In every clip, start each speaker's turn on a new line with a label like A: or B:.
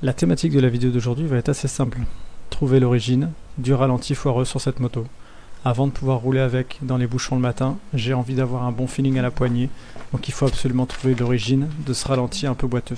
A: La thématique de la vidéo d'aujourd'hui va être assez simple. Trouver l'origine du ralenti foireux sur cette moto. Avant de pouvoir rouler avec dans les bouchons le matin, j'ai envie d'avoir un bon feeling à la poignée, donc il faut absolument trouver l'origine de ce ralenti un peu boiteux.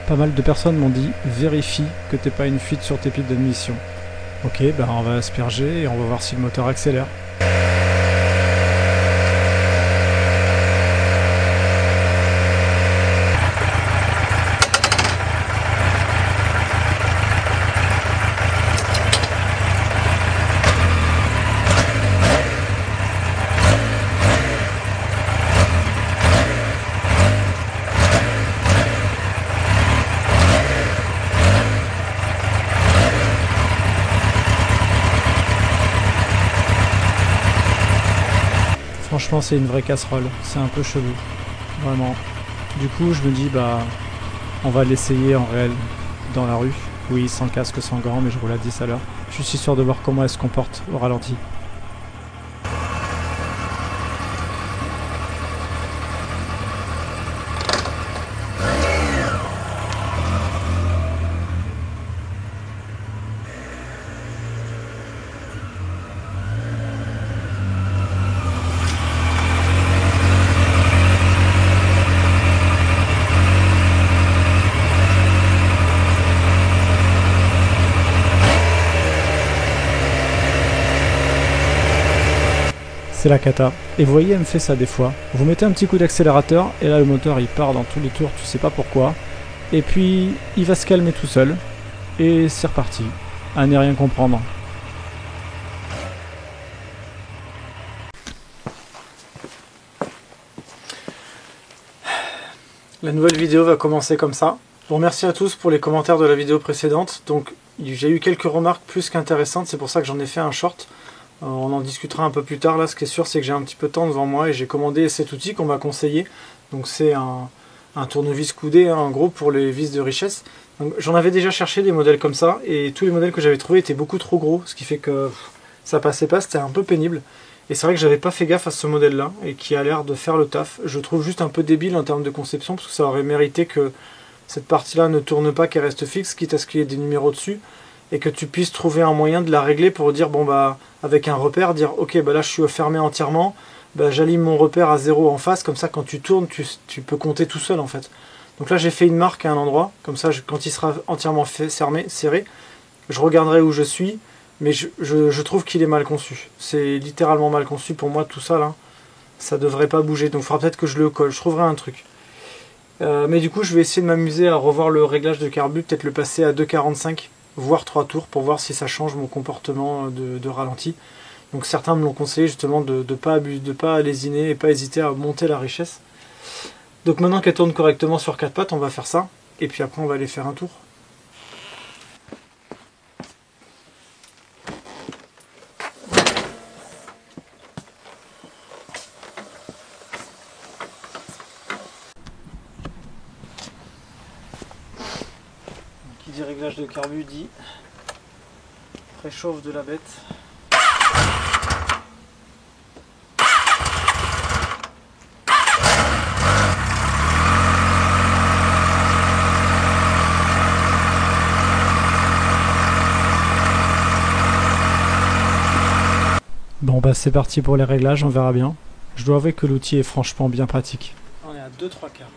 A: Pas mal de personnes m'ont dit « Vérifie que t'es pas une fuite sur tes piles d'admission ». Ok, ben on va asperger et on va voir si le moteur accélère. Franchement, c'est une vraie casserole, c'est un peu chelou, vraiment. Du coup, je me dis, bah, on va l'essayer en réel, dans la rue. Oui, sans casque, sans gants, mais je roule à 10 à l'heure. Je suis sûr de voir comment elle se comporte au ralenti. C'est la cata. Et vous voyez, elle me fait ça des fois. Vous mettez un petit coup d'accélérateur, et là le moteur il part dans tous les tours, tu sais pas pourquoi. Et puis, il va se calmer tout seul. Et c'est reparti. À ne rien comprendre. La nouvelle vidéo va commencer comme ça. Je vous remercie à tous pour les commentaires de la vidéo précédente. Donc, j'ai eu quelques remarques plus qu'intéressantes, c'est pour ça que j'en ai fait un short. On en discutera un peu plus tard. Là, ce qui est sûr, c'est que j'ai un petit peu de temps devant moi et j'ai commandé cet outil qu'on m'a conseillé. Donc c'est un tournevis coudé, hein, en gros, pour les vis de richesse. J'en avais déjà cherché des modèles comme ça et tous les modèles que j'avais trouvés étaient beaucoup trop gros, ce qui fait que ça passait pas, c'était un peu pénible. Et c'est vrai que j'avais pas fait gaffe à ce modèle-là et qui a l'air de faire le taf. Je trouve juste un peu débile en termes de conception parce que ça aurait mérité que cette partie-là ne tourne pas, qu'elle reste fixe, quitte à ce qu'il y ait des numéros dessus. Et que tu puisses trouver un moyen de la régler pour dire, bon bah, avec un repère, dire, ok, bah là je suis fermé entièrement, bah j'aligne mon repère à 0 en face, comme ça quand tu tournes, tu peux compter tout seul en fait. Donc là j'ai fait une marque à un endroit, comme ça quand il sera entièrement serré, je regarderai où je suis, mais je trouve qu'il est mal conçu. C'est littéralement mal conçu pour moi tout ça là, ça devrait pas bouger, donc il faudra peut-être que je le colle, je trouverai un truc. Mais du coup je vais essayer de m'amuser à revoir le réglage de carbu, peut-être le passer à 2,45. Voire 3 tours pour voir si ça change mon comportement de ralenti. Donc certains me l'ont conseillé justement de ne pas lésiner et pas hésiter à monter la richesse. Donc maintenant qu'elle tourne correctement sur 4 pattes, on va faire ça. Et puis après on va aller faire un tour. Qui dit réglage de carbu dit préchauffe de la bête. Bon bah c'est parti pour les réglages, on verra bien. Je dois avouer que l'outil est franchement bien pratique. On est à 2-3 quarts.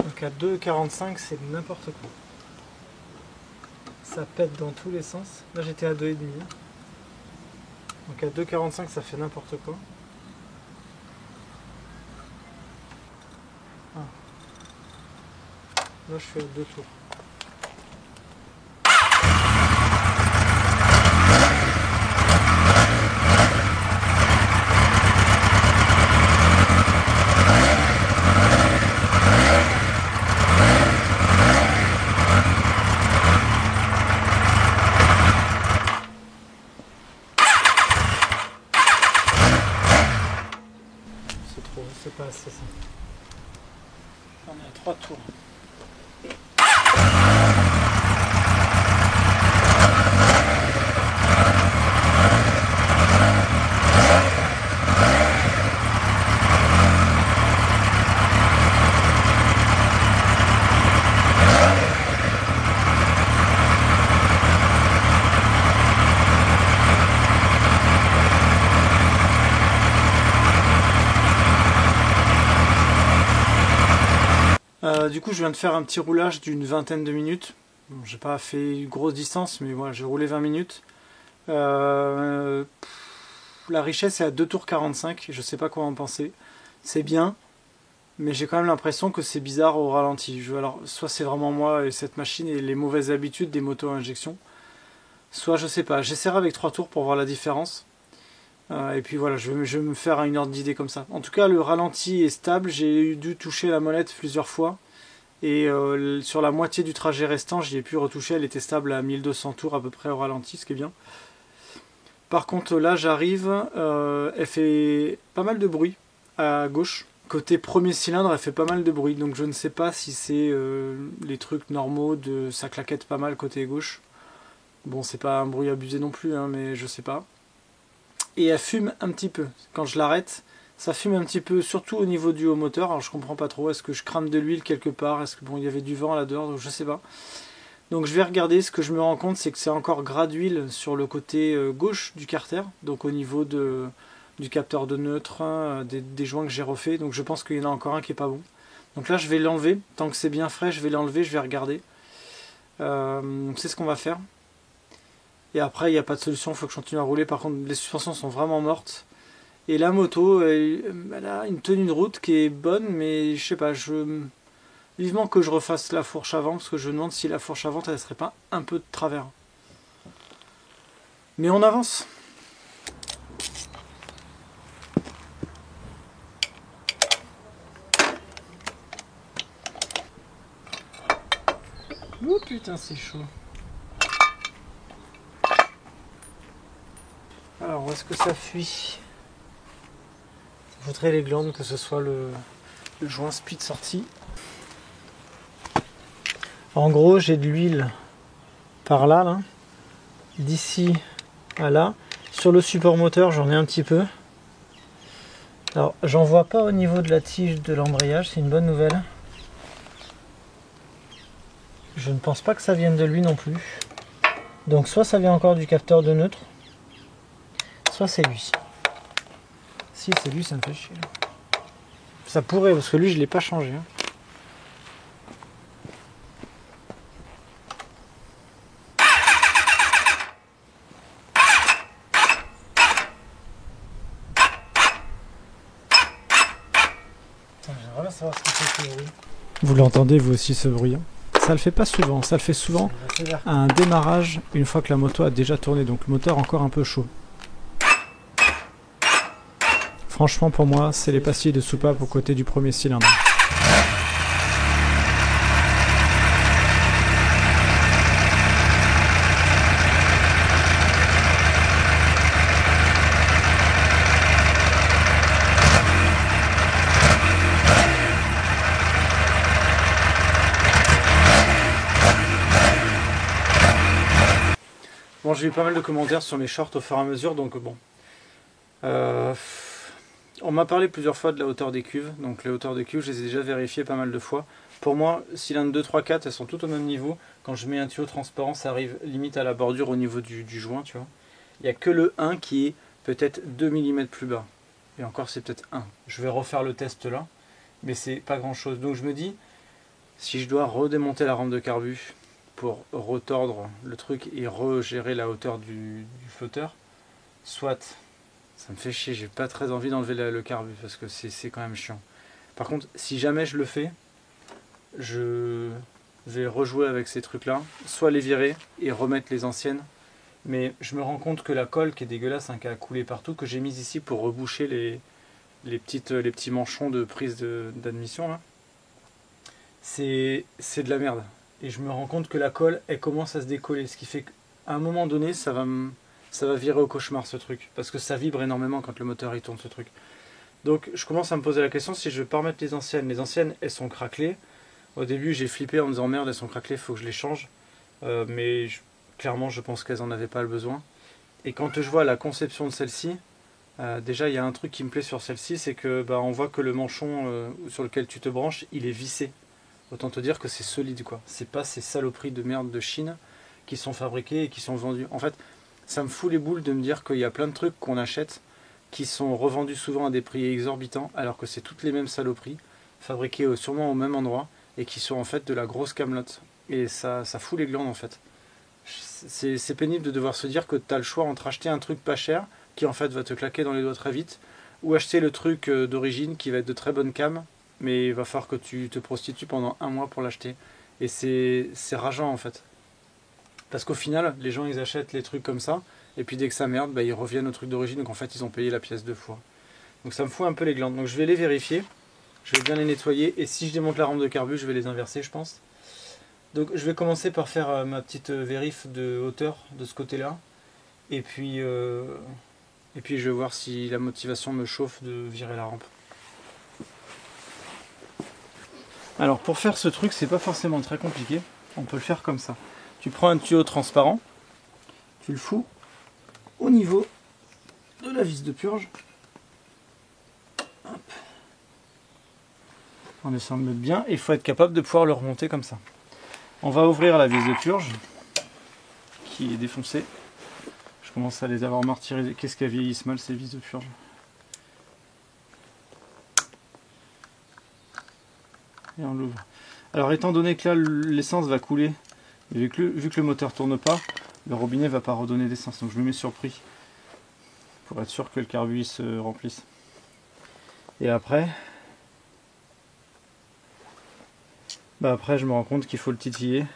A: Donc à 2,45 c'est n'importe quoi. ça pète dans tous les sens. Là j'étais à 2,5. Donc à 2,45 ça fait n'importe quoi. Ah. Là je fais 2 tours. C'est pas assez ça. On est à 3 tours. Du coup, je viens de faire un petit roulage d'une vingtaine de minutes. Bon, j'ai pas fait une grosse distance, mais voilà, j'ai roulé 20 minutes. La richesse est à 2 tours 45, je sais pas quoi en penser. C'est bien, mais j'ai quand même l'impression que c'est bizarre au ralenti. Alors, soit c'est vraiment moi et cette machine et les mauvaises habitudes des motos à injection, soit je sais pas. J'essaierai avec 3 tours pour voir la différence. Et puis voilà, je vais me faire une ordre d'idée comme ça. En tout cas, le ralenti est stable. J'ai dû toucher la molette plusieurs fois. Et sur la moitié du trajet restant, j'y ai pu retoucher. Elle était stable à 1200 tours à peu près au ralenti, ce qui est bien. Par contre, là, j'arrive. Elle fait pas mal de bruit à gauche. Côté premier cylindre, elle fait pas mal de bruit. Donc je ne sais pas si c'est les trucs normaux de ça claquette pas mal côté gauche. Bon, c'est pas un bruit abusé non plus, hein, mais je sais pas. Et elle fume un petit peu. Quand je l'arrête, ça fume un petit peu, surtout au niveau du haut moteur. Alors je comprends pas trop. Est-ce que je crame de l'huile quelque part? Est-ce que bon, il y avait du vent là-dehors? Je sais pas. Donc je vais regarder. Ce que je me rends compte, c'est que c'est encore gras d'huile sur le côté gauche du carter. Donc au niveau du capteur de neutre, des joints que j'ai refait. Donc je pense qu'il y en a encore un qui est pas bon. Donc là je vais l'enlever. Tant que c'est bien frais, je vais l'enlever. Je vais regarder. C'est ce qu'on va faire. Et après, il n'y a pas de solution, il faut que je continue à rouler. Par contre, les suspensions sont vraiment mortes. Et la moto, elle a une tenue de route qui est bonne, mais je sais pas, vivement que je refasse la fourche avant, parce que je me demande si la fourche avant, elle serait pas un peu de travers. Mais on avance. Oh putain, c'est chaud. Alors, où est-ce que ça fuit? Ça foutrait les glandes que ce soit le joint speed sorti. En gros, j'ai de l'huile par là, d'ici à là. Sur le support moteur, j'en ai un petit peu. Alors, j'en vois pas au niveau de la tige de l'embrayage, c'est une bonne nouvelle. Je ne pense pas que ça vienne de lui non plus. Donc, soit ça vient encore du capteur de neutre, soit c'est lui. Si c'est lui, ça me fait chier. Ça pourrait, parce que lui, je l'ai pas changé. J'aimerais bien savoir ce que c'est ce bruit. Vous l'entendez vous aussi ce bruit? Ça le fait pas souvent, ça le fait souvent à un démarrage une fois que la moto a déjà tourné, donc le moteur encore un peu chaud. Franchement pour moi c'est les pastilles de soupape au côté du premier cylindre. Bon, j'ai eu pas mal de commentaires sur mes shorts au fur et à mesure, donc bon. On m'a parlé plusieurs fois de la hauteur des cuves, donc les hauteurs des cuves, je les ai déjà vérifiées pas mal de fois. Pour moi, cylindre 2, 3, 4, elles sont toutes au même niveau. Quand je mets un tuyau transparent, ça arrive limite à la bordure au niveau du joint, tu vois. Il n'y a que le 1 qui est peut-être 2 mm plus bas. Et encore, c'est peut-être 1. Je vais refaire le test là, mais c'est pas grand chose. Donc je me dis, si je dois redémonter la rampe de carbu pour retordre le truc et regérer la hauteur du flotteur, soit ça me fait chier, j'ai pas très envie d'enlever le carbu parce que c'est quand même chiant. Par contre, si jamais je le fais, je vais rejouer avec ces trucs là, soit les virer et remettre les anciennes, mais je me rends compte que la colle qui est dégueulasse, qui a coulé partout, que j'ai mise ici pour reboucher les petits manchons de prise d'admission là, c'est de la merde. Et je me rends compte que la colle, elle commence à se décoller, ce qui fait qu'à un moment donné, ça va virer au cauchemar ce truc, parce que ça vibre énormément quand le moteur il tourne ce truc. Donc je commence à me poser la question si je vais pas remettre les anciennes. Les anciennes, elles sont craquelées. Au début, j'ai flippé en me disant merde, elles sont craquelées, il faut que je les change. Clairement, je pense qu'elles en avaient pas le besoin. Et quand je vois la conception de celle-ci, déjà il y a un truc qui me plaît sur celle-ci, c'est que on voit que le manchon sur lequel tu te branches, il est vissé. Autant te dire que c'est solide quoi. C'est pas ces saloperies de merde de Chine qui sont fabriquées et qui sont vendues. En fait, ça me fout les boules de me dire qu'il y a plein de trucs qu'on achète qui sont revendus souvent à des prix exorbitants alors que c'est toutes les mêmes saloperies, fabriquées sûrement au même endroit et qui sont en fait de la grosse camelote. Et ça fout les glandes en fait. C'est pénible de devoir se dire que tu as le choix entre acheter un truc pas cher qui en fait va te claquer dans les doigts très vite ou acheter le truc d'origine qui va être de très bonne cam, mais il va falloir que tu te prostitues pendant un mois pour l'acheter. Et c'est rageant en fait. Parce qu'au final, les gens ils achètent les trucs comme ça, et puis dès que ça merde, ils reviennent au truc d'origine, donc en fait ils ont payé la pièce 2 fois. Donc ça me fout un peu les glandes. Donc je vais les vérifier, je vais bien les nettoyer, et si je démonte la rampe de carbu, je vais les inverser je pense. Donc je vais commencer par faire ma petite vérif de hauteur de ce côté-là, et puis je vais voir si la motivation me chauffe de virer la rampe. Alors pour faire ce truc, c'est pas forcément très compliqué, on peut le faire comme ça. Tu prends un tuyau transparent, tu le fous au niveau de la vis de purge. Hop. En essayant de mettre bien, il faut être capable de pouvoir le remonter comme ça. On va ouvrir la vis de purge qui est défoncée. Je commence à les avoir martyrisées. Qu'est-ce qu'elles vieillissent mal ces vis de purge. Et on l'ouvre. Alors étant donné que là l'essence va couler, vu que le moteur tourne pas, le robinet va pas redonner d'essence. Donc je me mets sur prix pour être sûr que le carbu se remplisse. Et après, après je me rends compte qu'il faut le titiller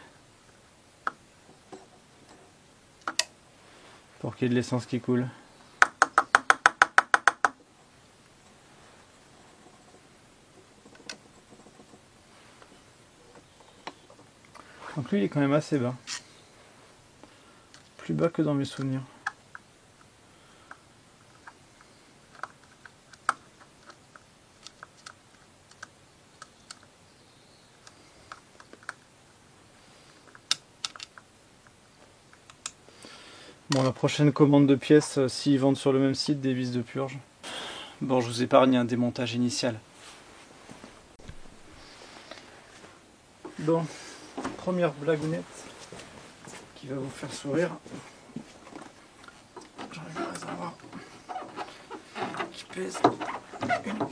A: pour qu'il y ait de l'essence qui coule. Donc lui il est quand même assez bas. Plus bas que dans mes souvenirs. Bon, la prochaine commande de pièces, s'ils vendent sur le même site des vis de purge. Bon, je vous épargne un démontage initial. Bon, première blagounette qui va vous faire sourire. J'enlève le réservoir qui pèse une.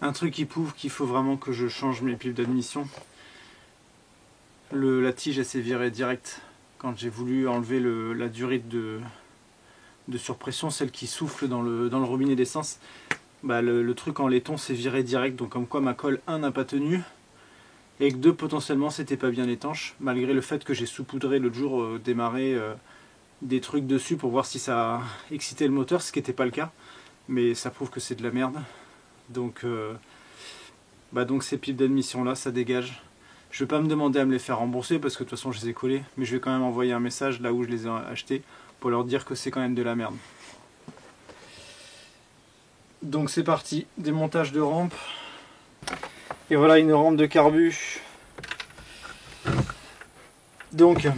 A: Un truc qui prouve qu'il faut vraiment que je change mes pipes d'admission. La tige elle s'est virée direct quand j'ai voulu enlever la durite de surpression, celle qui souffle dans le robinet d'essence. Le truc en laiton s'est viré direct, donc comme quoi ma colle 1 n'a pas tenu et que 2 potentiellement c'était pas bien étanche, malgré le fait que j'ai saupoudré l'autre jour démarrer des trucs dessus pour voir si ça excitait le moteur, ce qui n'était pas le cas, mais ça prouve que c'est de la merde. Donc ces pipes d'admission là ça dégage. Je vais pas me demander à me les faire rembourser parce que de toute façon je les ai collées, mais je vais quand même envoyer un message là où je les ai achetées pour leur dire que c'est quand même de la merde. Donc c'est parti, démontage de rampe. Et voilà une rampe de carbu. Donc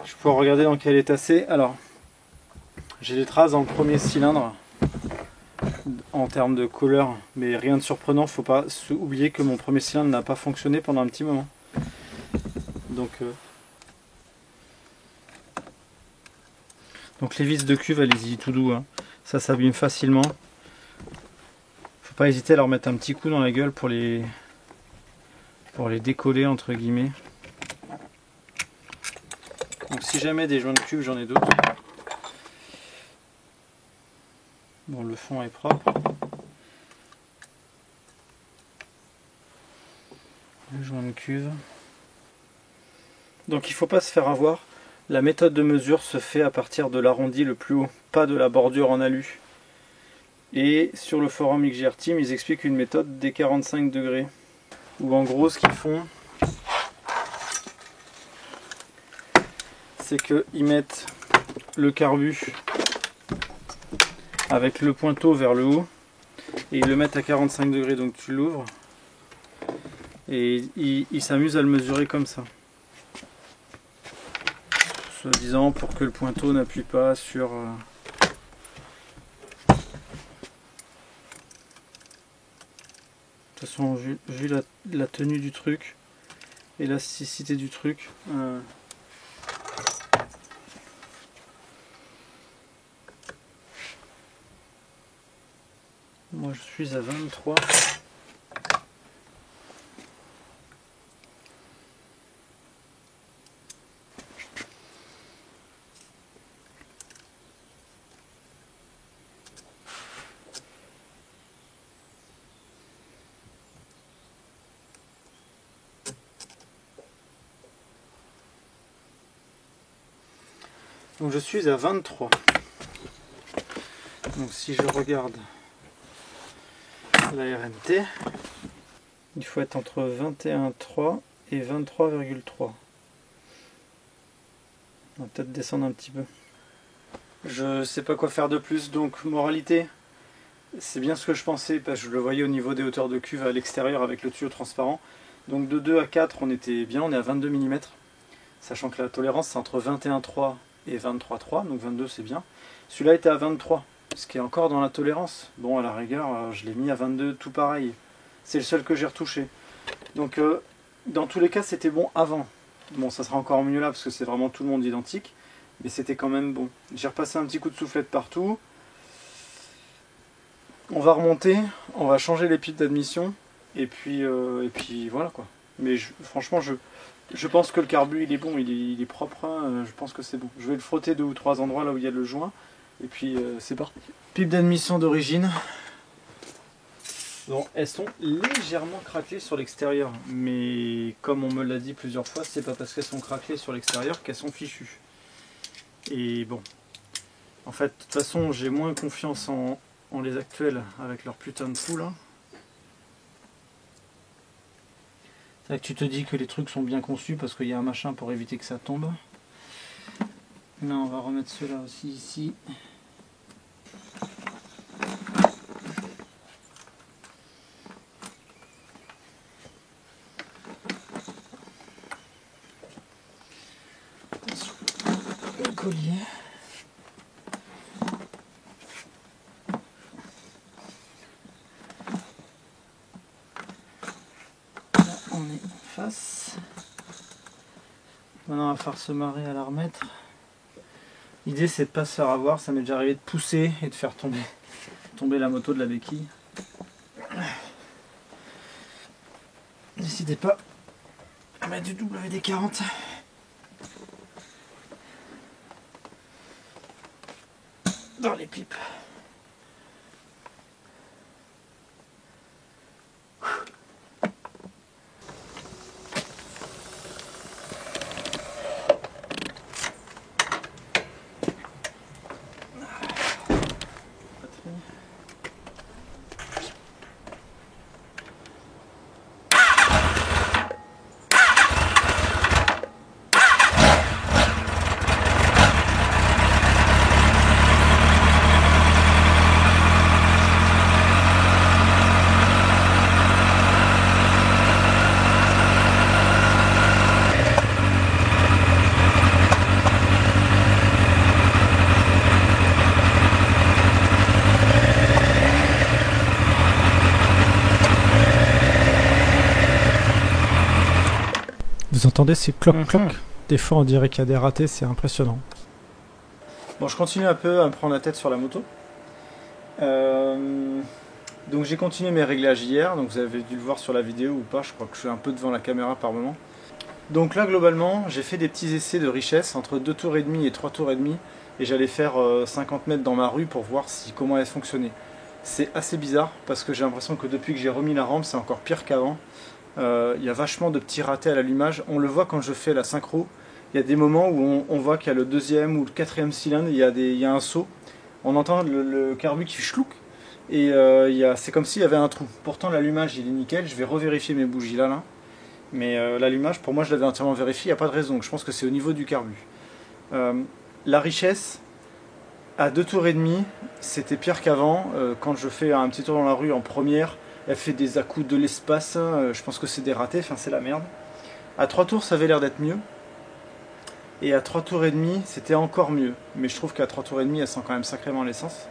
A: je peux regarder dans quel état c'est. Alors j'ai des traces dans le premier cylindre en termes de couleur, mais rien de surprenant. Faut pas oublier que mon premier cylindre n'a pas fonctionné pendant un petit moment. Donc les vis de cuve, allez-y tout doux, hein. Ça s'abîme facilement. Faut pas hésiter à leur mettre un petit coup dans la gueule pour les décoller entre guillemets. Donc si jamais des joints de cuve, j'en ai d'autres. Bon, le fond est propre. Le joint de cuve. Donc il ne faut pas se faire avoir. La méthode de mesure se fait à partir de l'arrondi le plus haut, pas de la bordure en alu. Et sur le forum XGR Team, ils expliquent une méthode des 45 degrés. Où en gros, ce qu'ils font, c'est qu'ils mettent le carbu avec le pointeau vers le haut et ils le mettent à 45 degrés. Donc tu l'ouvres et ils s'amusent à le mesurer comme ça. Soi-disant pour que le pointeau n'appuie pas sur... De toute façon, vu la tenue du truc, l'élasticité du truc, moi je suis à 23. Donc je suis à 23. Donc si je regarde la RMT, il faut être entre 21,3 et 23,3. On va peut-être descendre un petit peu. Je sais pas quoi faire de plus, donc moralité, c'est bien ce que je pensais, parce que je le voyais au niveau des hauteurs de cuve à l'extérieur avec le tuyau transparent. Donc de 2 à 4 on était bien, on est à 22 mm, sachant que la tolérance c'est entre 21,3 et 23,3, donc 22 c'est bien. Celui-là était à 23, ce qui est encore dans la tolérance. Bon, à la rigueur, je l'ai mis à 22, tout pareil. C'est le seul que j'ai retouché. Donc dans tous les cas c'était bon avant. Bon, ça sera encore mieux là parce que c'est vraiment tout le monde identique, mais c'était quand même bon. J'ai repassé un petit coup de soufflette partout. On va remonter, on va changer les pipes d'admission et puis voilà quoi. Mais franchement je pense que le carbu il est bon, il est propre, hein, je pense que c'est bon. Je vais le frotter 2 ou 3 endroits là où il y a le joint et puis c'est parti. Pipe d'admission d'origine. Bon, elles sont légèrement craquelées sur l'extérieur, mais comme on me l'a dit plusieurs fois, c'est pas parce qu'elles sont craquelées sur l'extérieur qu'elles sont fichues. Et bon, en fait, de toute façon, j'ai moins confiance en les actuels avec leur putain de poule. Hein. C'est vrai que tu te dis que les trucs sont bien conçus parce qu'il y a un machin pour éviter que ça tombe. Là, on va remettre ceux-là aussi ici. Le collier. Là, on est face. Maintenant, on va falloir se marrer à la remettre. L'idée, c'est de ne pas se faire avoir. Ça m'est déjà arrivé de pousser et de faire tomber la moto de la béquille. N'hésitez pas à mettre du WD-40. Dans les pipes. Vous entendez ces cloc-cloc? Des fois on dirait qu'il y a des ratés, c'est impressionnant. Bon, je continue un peu à me prendre la tête sur la moto. Donc j'ai continué mes réglages hier, donc vous avez dû le voir sur la vidéo ou pas, je crois que je suis un peu devant la caméra par moment. Donc là globalement j'ai fait des petits essais de richesse entre 2 tours et demi et 3 tours et demi, et j'allais faire 50 mètres dans ma rue pour voir comment elle fonctionnait. C'est assez bizarre parce que j'ai l'impression que depuis que j'ai remis la rampe c'est encore pire qu'avant. Il y a vachement de petits ratés à l'allumage, on le voit quand je fais la synchro, il y a des moments où on voit qu'il y a le 2e ou le 4e cylindre, il y a un saut, on entend le carbu qui fait chlouc. Et c'est comme s'il y avait un trou. Pourtant l'allumage il est nickel, je vais revérifier mes bougies là. Mais l'allumage pour moi je l'avais entièrement vérifié, il n'y a pas de raison, je pense que c'est au niveau du carbu. La richesse, à 2 tours et demi, c'était pire qu'avant. Quand je fais un petit tour dans la rue en première, elle fait des à-coups de l'espace, je pense que c'est des ratés, enfin c'est la merde. À 3 tours ça avait l'air d'être mieux. Et à 3 tours et demi c'était encore mieux. Mais je trouve qu'à 3 tours et demi elle sent quand même sacrément l'essence.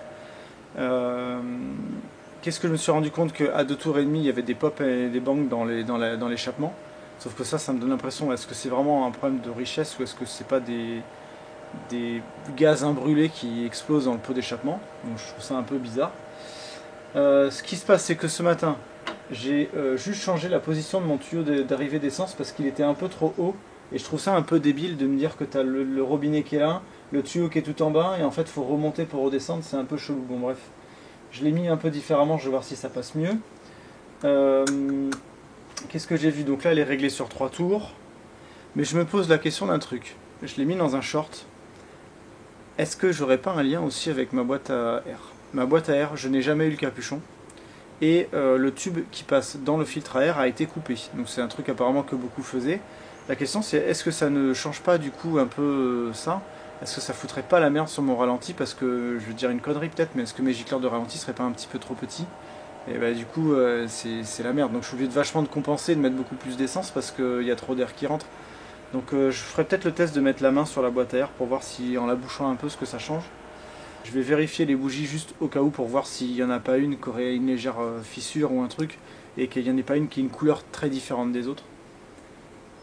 A: Qu'est-ce que je me suis rendu compte qu'à 2 tours et demi il y avait des pops et des bangs dans l'échappement. Sauf que ça me donne l'impression, est-ce que c'est vraiment un problème de richesse ou est-ce que c'est pas des gaz imbrûlés qui explosent dans le pot d'échappement. Donc je trouve ça un peu bizarre. Ce qui se passe c'est que ce matin j'ai juste changé la position de mon tuyau d'arrivée d'essence parce qu'il était un peu trop haut et je trouve ça un peu débile de me dire que tu as le robinet qui est là, le tuyau qui est tout en bas et en fait il faut remonter pour redescendre, c'est un peu chelou. Bon bref, je l'ai mis un peu différemment, je vais voir si ça passe mieux. Qu'est-ce que j'ai vu? Donc là elle est réglée sur 3 tours, mais je me pose la question d'un truc. Je l'ai mis dans un short. Est-ce que j'aurais pas un lien aussi avec ma boîte à air? Ma boîte à air, je n'ai jamais eu le capuchon et le tube qui passe dans le filtre à air a été coupé. Donc c'est un truc apparemment que beaucoup faisaient. La question c'est est-ce que ça ne change pas du coup un peu ça? Est-ce que ça foutrait pas la merde sur mon ralenti? Parce que je veux dire une connerie peut-être, mais est-ce que mes gicleurs de ralenti seraient pas un petit peu trop petits? Et bah du coup c'est la merde. Donc je suis obligé de vachement de compenser, de mettre beaucoup plus d'essence parce qu'il y a trop d'air qui rentre. Donc je ferai peut-être le test de mettre la main sur la boîte à air pour voir si en la bouchant un peu ce que ça change. Je vais vérifier les bougies juste au cas où pour voir s'il n'y en a pas une qui aurait une légère fissure ou un truc et qu'il n'y en ait pas une qui ait une couleur très différente des autres.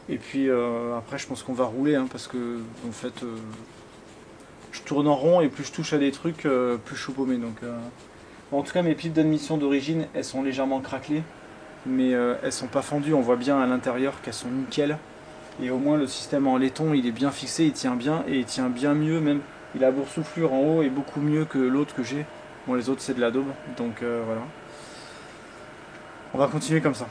A: Et puis après je pense qu'on va rouler hein, parce que en fait je tourne en rond et plus je touche à des trucs plus je suis paumé. Donc, bon, en tout cas mes piles d'admission d'origine elles sont légèrement craquelées mais elles sont pas fendues, on voit bien à l'intérieur qu'elles sont nickel. Et au moins le système en laiton il est bien fixé, il tient bien et il tient bien mieux même. Il a boursouflure en haut et beaucoup mieux que l'autre que j'ai. Bon les autres c'est de la daube donc voilà. On va continuer comme ça.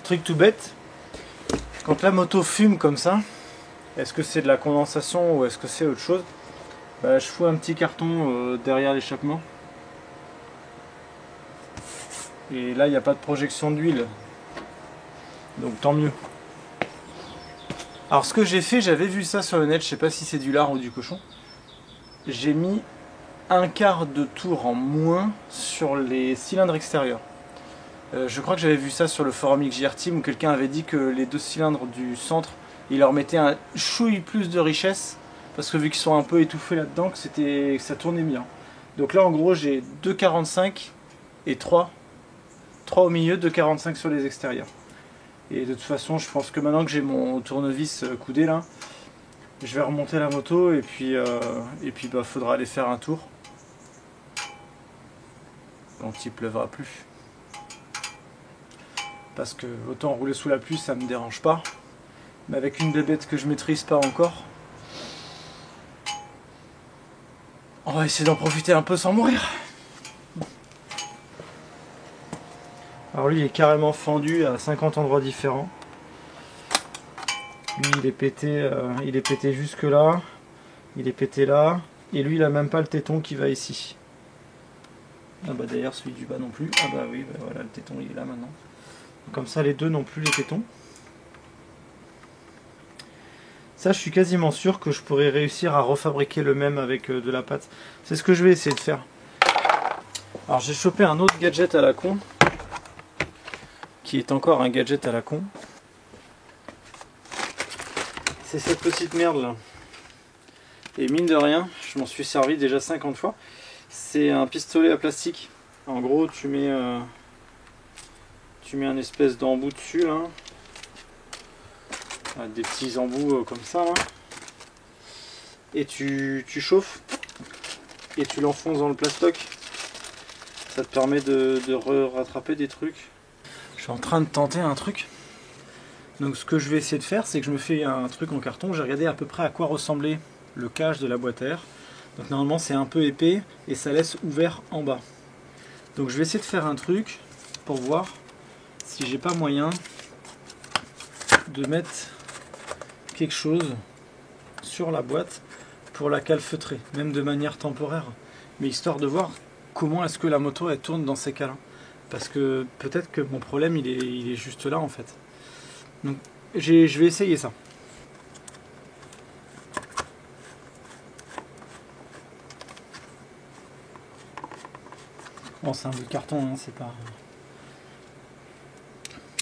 A: Truc tout bête, quand la moto fume comme ça, est-ce que c'est de la condensation ou est-ce que c'est autre chose? Bah, je fous un petit carton derrière l'échappement. Et là il n'y a pas de projection d'huile. Donc tant mieux. Alors ce que j'ai fait, j'avais vu ça sur le net, je sais pas si c'est du lard ou du cochon. J'ai mis un quart de tour en moins sur les cylindres extérieurs. Je crois que j'avais vu ça sur le forum XJR Team où quelqu'un avait dit que les 2 cylindres du centre, il leur mettait un chouille plus de richesse parce que vu qu'ils sont un peu étouffés là-dedans, que ça tournait bien. Donc là en gros j'ai 2,45 et 3 au milieu, 2,45 sur les extérieurs. Et de toute façon je pense que maintenant que j'ai mon tournevis coudé là, je vais remonter la moto et puis bah, faudra aller faire un tour. Donc il pleuvra plus. Parce que autant rouler sous la pluie ça me dérange pas, mais avec une bébête que je maîtrise pas encore, on va essayer d'en profiter un peu sans mourir. Alors lui il est carrément fendu à 50 endroits différents. Lui il est pété jusque là, il est pété là, et lui il a même pas le téton qui va ici. Ah bah d'ailleurs celui du bas non plus, ah bah oui bah voilà le téton il est là maintenant. Comme ça les deux n'ont plus les tétons. Ça je suis quasiment sûr que je pourrais réussir à refabriquer le même avec de la pâte. C'est ce que je vais essayer de faire. Alors j'ai chopé un autre gadget à la con qui est encore un gadget à la con. C'est cette petite merde là. Et mine de rien, je m'en suis servi déjà 50 fois. C'est un pistolet à plastique. En gros, tu mets un espèce d'embout dessus là. Des petits embouts comme ça là. Et tu chauffes et tu l'enfonces dans le plastoc. Ça te permet de rattraper des trucs. Je suis en train de tenter un truc. Donc ce que je vais essayer de faire, c'est que je me fais un truc en carton. J'ai regardé à peu près à quoi ressemblait le cache de la boîte à air. Donc normalement c'est un peu épais et ça laisse ouvert en bas. Donc je vais essayer de faire un truc pour voir si j'ai pas moyen de mettre quelque chose sur la boîte pour la calfeutrer, même de manière temporaire, mais histoire de voir comment est-ce que la moto elle tourne dans ces cas-là. Parce que peut-être que mon problème il est juste là en fait. Donc je vais essayer ça. Bon, c'est un bout de carton, hein, c'est pas...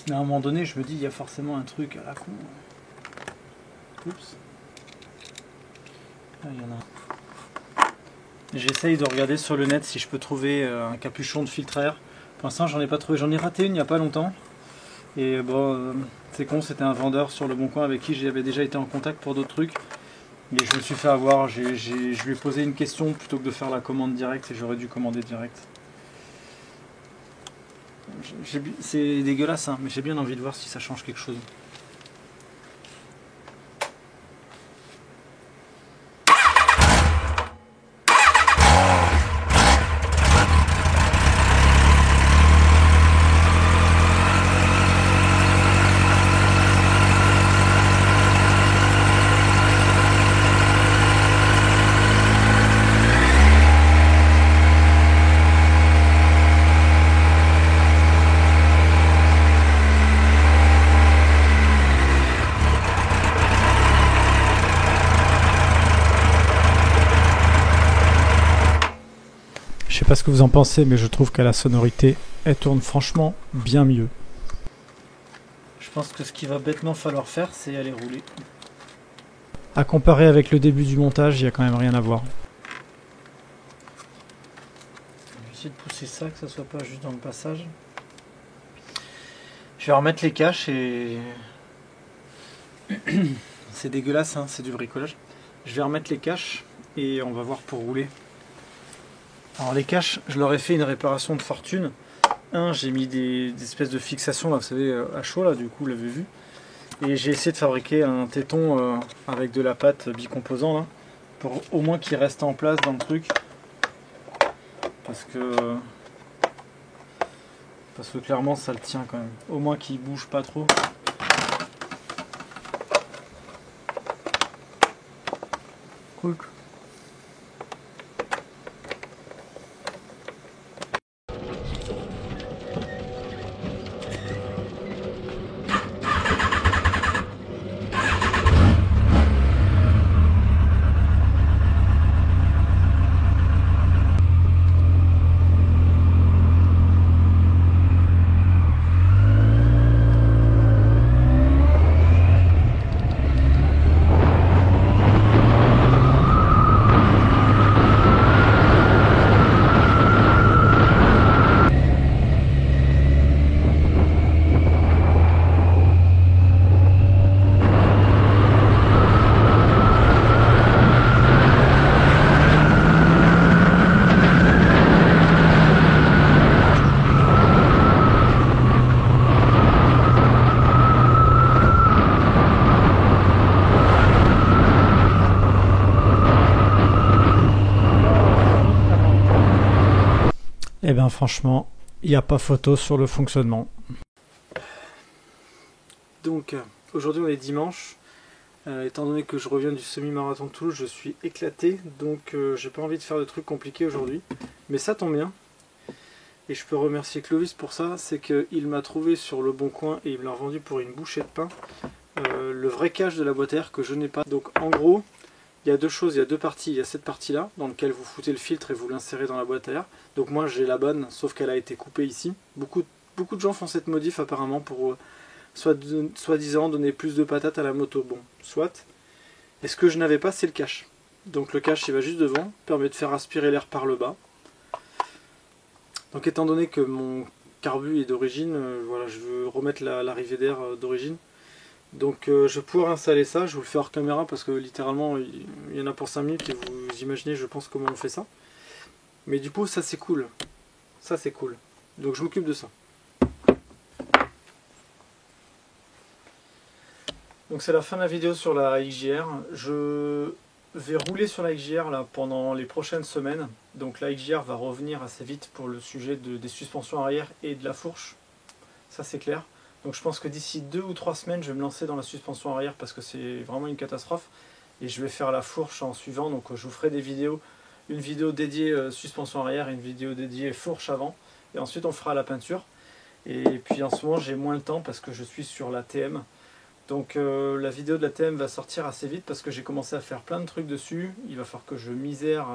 A: Mais à un moment donné, je me dis, il y a forcément un truc à la con. Oups. Ah, il y en a. J'essaye de regarder sur le net si je peux trouver un capuchon de filtre à air. Pour l'instant, j'en ai pas trouvé. J'en ai raté une il n'y a pas longtemps. Et bon, c'est con, c'était un vendeur sur le Bon Coin avec qui j'avais déjà été en contact pour d'autres trucs. Et je me suis fait avoir. Je lui ai posé une question plutôt que de faire la commande directe et j'aurais dû commander direct. C'est dégueulasse, hein, mais j'ai bien envie de voir si ça change quelque chose. Je sais pas ce que vous en pensez, mais je trouve qu'à la sonorité, elle tourne franchement bien mieux. Je pense que ce qu'il va bêtement falloir faire, c'est aller rouler. À comparer avec le début du montage, il n'y a quand même rien à voir. Je vais essayer de pousser ça, que ça soit pas juste dans le passage. Je vais remettre les caches et... c'est dégueulasse, hein, c'est du bricolage. Je vais remettre les caches et on va voir pour rouler. Alors les caches, je leur ai fait une réparation de fortune. J'ai mis des espèces de fixations, là, vous savez, à chaud, là, du coup, vous l'avez vu. Et j'ai essayé de fabriquer un téton avec de la pâte bicomposant, là, pour au moins qu'il reste en place dans le truc. Parce que clairement, ça le tient quand même. Au moins qu'il bouge pas trop. Cool. Eh bien franchement, il n'y a pas photo sur le fonctionnement. Donc aujourd'hui on est dimanche. Étant donné que je reviens du semi-marathon de Toulouse, je suis éclaté. Donc j'ai pas envie de faire de trucs compliqués aujourd'hui. Mais ça tombe bien. Et je peux remercier Clovis pour ça. C'est qu'il m'a trouvé sur le Bon Coin et il me l'a revendu pour une bouchée de pain. Le vrai cache de la boîte à air que je n'ai pas. Donc en gros... il y a deux choses, il y a deux parties. Il y a cette partie-là, dans laquelle vous foutez le filtre et vous l'insérez dans la boîte à air. Donc moi j'ai la bonne, sauf qu'elle a été coupée ici. Beaucoup beaucoup de gens font cette modif apparemment pour soi-disant donner plus de patates à la moto. Bon, soit. Et ce que je n'avais pas, c'est le cache. Donc le cache, il va juste devant, permet de faire aspirer l'air par le bas. Donc étant donné que mon carbu est d'origine, voilà, je veux remettre l'arrivée d'air d'origine. Donc je vais pouvoir installer ça, je vous le fais hors caméra parce que littéralement il y en a pour 5 minutes et vous imaginez je pense comment on fait ça. Mais du coup ça c'est cool, ça c'est cool. Donc je m'occupe de ça. Donc c'est la fin de la vidéo sur la XJR. Je vais rouler sur la XJR là, pendant les prochaines semaines. Donc la XJR va revenir assez vite pour le sujet des suspensions arrière et de la fourche. Ça c'est clair. Donc je pense que d'ici 2 ou 3 semaines, je vais me lancer dans la suspension arrière parce que c'est vraiment une catastrophe. Et je vais faire la fourche en suivant. Donc je vous ferai des vidéos. Une vidéo dédiée suspension arrière et une vidéo dédiée fourche avant. Et ensuite on fera la peinture. Et puis en ce moment j'ai moins le temps parce que je suis sur la TM. Donc la vidéo de la TM va sortir assez vite parce que j'ai commencé à faire plein de trucs dessus. Il va falloir que je misère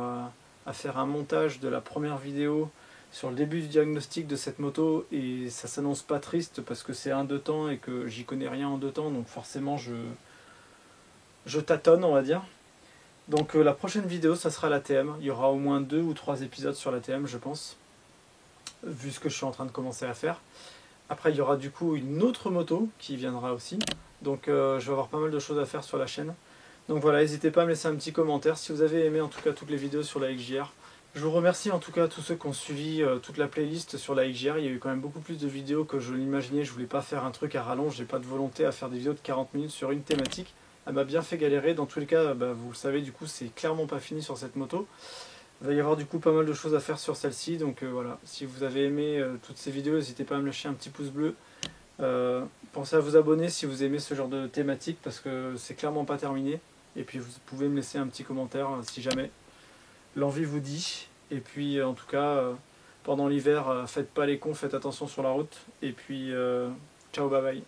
A: à faire un montage de la première vidéo sur le début du diagnostic de cette moto et ça s'annonce pas triste parce que c'est un 2 temps et que j'y connais rien en 2 temps, donc forcément je tâtonne on va dire. Donc la prochaine vidéo ça sera la TM, il y aura au moins 2 ou 3 épisodes sur la TM je pense, vu ce que je suis en train de commencer à faire. Après il y aura du coup une autre moto qui viendra aussi, donc je vais avoir pas mal de choses à faire sur la chaîne. Donc voilà, n'hésitez pas à me laisser un petit commentaire si vous avez aimé en tout cas toutes les vidéos sur la XJR. Je vous remercie en tout cas à tous ceux qui ont suivi toute la playlist sur la XJR. Il y a eu quand même beaucoup plus de vidéos que je l'imaginais. Je voulais pas faire un truc à rallonge, j'ai pas de volonté à faire des vidéos de 40 minutes sur une thématique. Elle m'a bien fait galérer. Dans tous les cas, vous le savez, du coup c'est clairement pas fini sur cette moto. Il va y avoir du coup pas mal de choses à faire sur celle-ci. Donc voilà, si vous avez aimé toutes ces vidéos, n'hésitez pas à me lâcher un petit pouce bleu. Pensez à vous abonner si vous aimez ce genre de thématique parce que c'est clairement pas terminé. Et puis vous pouvez me laisser un petit commentaire si jamais l'envie vous dit. Et puis en tout cas, pendant l'hiver, faites pas les cons, faites attention sur la route. Et puis ciao, bye bye.